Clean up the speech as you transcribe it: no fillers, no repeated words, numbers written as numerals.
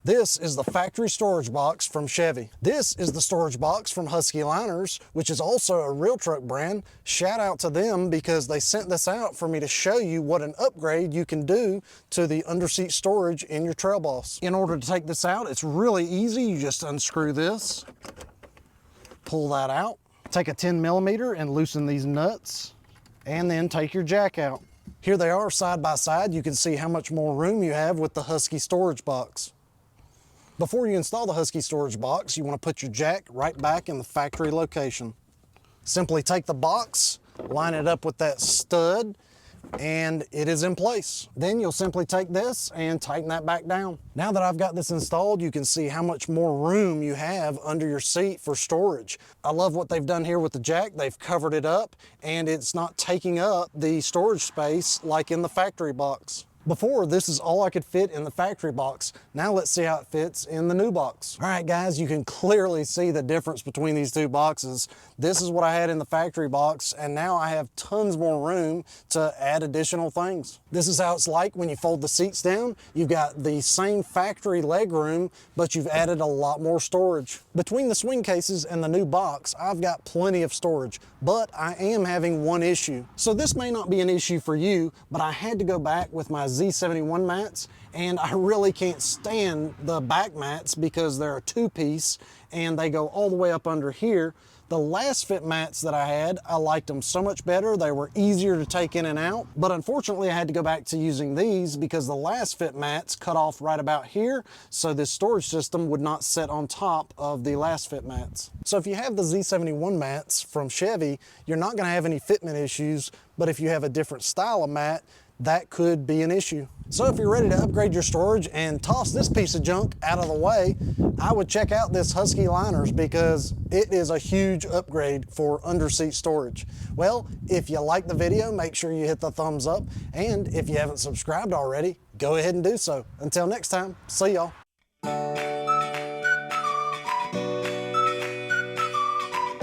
This is the factory storage box from Chevy. This is the storage box from Husky Liners, which is also a real truck brand. Shout out to them because they sent this out for me to show you what an upgrade you can do to the underseat storage in your Trail Boss. In order to take this out, it's really easy. You just unscrew this, pull that out, take a 10mm and loosen these nuts, and then take your jack out. Here they are side by side. You can see how much more room you have with the Husky Storage Box. Before you install the Husky Storage Box, you want to put your jack right back in the factory location. Simply take the box, line it up with that stud, and it is in place. Then you'll simply take this and tighten that back down. Now that I've got this installed, you can see how much more room you have under your seat for storage. I love what they've done here with the jack. They've covered it up and it's not taking up the storage space like in the factory box. Before, this is all I could fit in the factory box. Now let's see how it fits in the new box. All right, guys, you can clearly see the difference between these two boxes. This is what I had in the factory box, and now I have tons more room to add additional things. This is how it's like when you fold the seats down. You've got the same factory leg room, but you've added a lot more storage. Between the swing cases and the new box, I've got plenty of storage, but I am having one issue. So this may not be an issue for you, but I had to go back with my Z71 mats, and I really can't stand the back mats because they're a two-piece and they go all the way up under here. The last fit mats that I had, I liked them so much better. They were easier to take in and out, but unfortunately I had to go back to using these because the last fit mats cut off right about here, so this storage system would not sit on top of the last fit mats. So if you have the Z71 mats from Chevy, you're not gonna have any fitment issues, but if you have a different style of mat, that could be an issue. So if you're ready to upgrade your storage and toss this piece of junk out of the way, I would check out this Husky Liners because it is a huge upgrade for underseat storage. Well, if you like the video, make sure you hit the thumbs up, and if you haven't subscribed already, go ahead and do so. Until next time, see y'all.